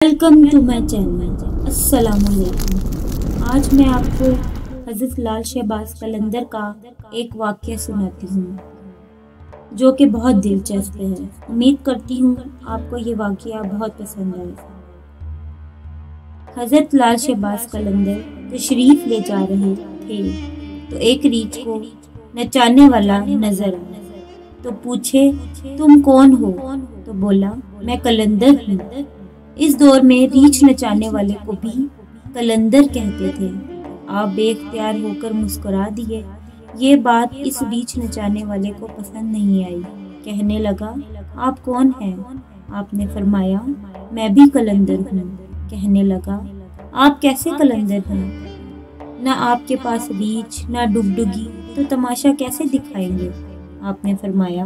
Welcome to my channel. अस्सलाम वालेकुम। आज मैं आपको हज़रत लाल शहबाज कलंदर का एक वाक़या सुनाती हूँ जो कि बहुत दिलचस्प है। उम्मीद करती हूँ आपको ये वाक़या बहुत पसंद आए। हज़रत लाल शहबाज कलंदर तशरीफ़ ले जा रहे थे तो एक रीछ को नचाने वाला नजर आया तो पूछे, तुम कौन हो? तो बोला, मैं कलंदर हूँ। इस दौर में रीछ नचाने वाले को भी कलंदर कहते थे। आप बेख्तियार होकर मुस्कुरा दिए। ये बात इस रीछ नचाने वाले को पसंद नहीं आई। कहने लगा, आप कौन हैं? आपने फरमाया, मैं भी कलंदर हूँ। कहने लगा, आप कैसे कलंदर हैं? ना आपके पास रीछ ना डुगडुगी, तो तमाशा कैसे दिखाएंगे? आपने फरमाया,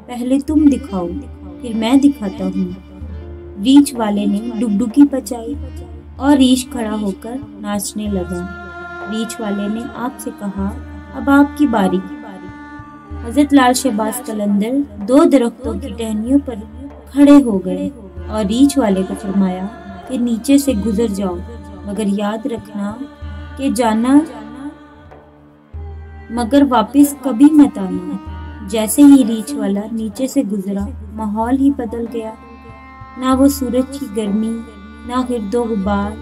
पहले तुम दिखाओ फिर मैं दिखाता हूँ। रीछ वाले ने डुगडुगी बजाई और रीछ खड़ा होकर नाचने लगा। रीछ वाले ने आपसे कहा, अब आपकी बारी। हज़रत लाल शहबाज कलंदर दो दरख्तों की टहनियों पर खड़े हो गए और रीछ वाले को फरमाया कि नीचे से गुजर जाओ, मगर याद रखना कि जाना मगर वापस कभी मत आना। जैसे ही रीछ वाला नीचे से गुजरा, माहौल ही बदल गया। ना वो सूरज की गर्मी, ना गिरदो गुबार,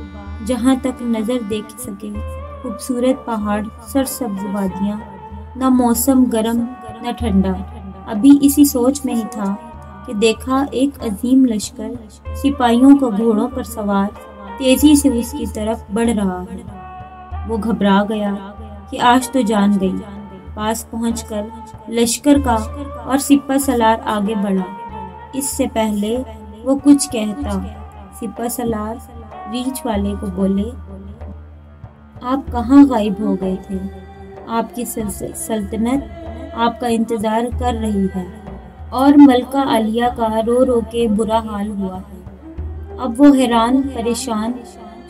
जहाँ तक नजर देख सके खूबसूरत पहाड़, सरसब्ज वादियाँ, ना मौसम गर्म न ठंडा। अभी इसी सोच में ही था कि देखा एक अजीम लश्कर सिपाहियों को घोड़ों पर सवार तेजी से उसकी तरफ बढ़ रहा है। वो घबरा गया कि आज तो जान गई। पास पहुंचकर लश्कर का और सिपा सलार आगे बढ़ा। इससे पहले वो कुछ कहता, सिपा सलार रीछ वाले को बोले, आप कहाँ गायब हो गए थे? आपकी सल्तनत आपका इंतजार कर रही है और मलका आलिया का रो रो के बुरा हाल हुआ है। अब वो हैरान परेशान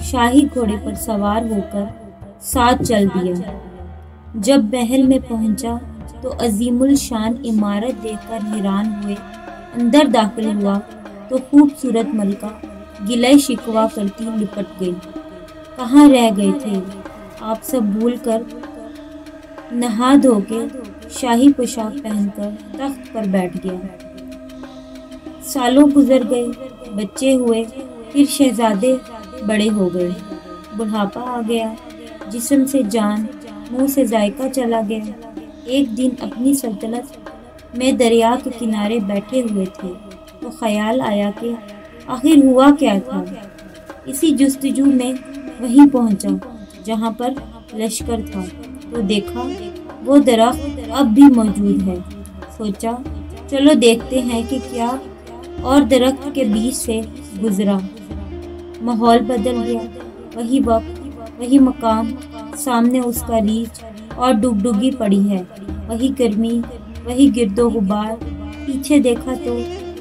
शाही घोड़े पर सवार होकर साथ चल दिया। जब महल में पहुंचा तो अजीमुल शान इमारत देखकर हैरान हुए। अंदर दाखिल हुआ तो खूबसूरत मलका गिले शिकवा करती लिपट गई। कहाँ रह गए थे आप सब? भूल कर नहा धो के शाही पोशाक पहनकर तख्त पर बैठ गया। सालों गुजर गए, बच्चे हुए, फिर शहजादे बड़े हो गए, बुढ़ापा आ गया, जिस्म से जान, मुंह से जायका चला गया। एक दिन अपनी सल्तनत में दरिया के किनारे बैठे हुए थे तो ख्याल आया कि आखिर हुआ क्या था। इसी जुस्तजू में वहीं पहुंचा जहां पर लश्कर था तो देखा वो दरख्त अब भी मौजूद है। सोचा, चलो देखते हैं कि क्या, और दरख्त के बीच से गुजरा। माहौल बदल गया। वही वक्त, वही मकाम, सामने उसका रीछ और डुगडुगी पड़ी है। वही गर्मी, वही गिरदो गुबार। पीछे देखा तो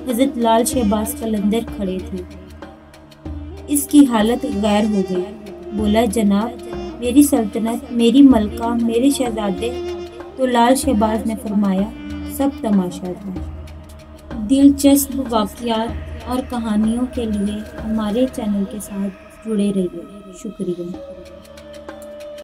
हज़रत लाल शहबाज कलंदर खड़े थे। इसकी हालत गैर हो गई। बोला, जनाब, मेरी सल्तनत, मेरी मलका, मेरे शहजादे। तो लाल शहबाज ने फरमाया, सब तमाशा था। दिलचस्प वाक़यात और कहानियों के लिए हमारे चैनल के साथ जुड़े रहिए। शुक्रिया।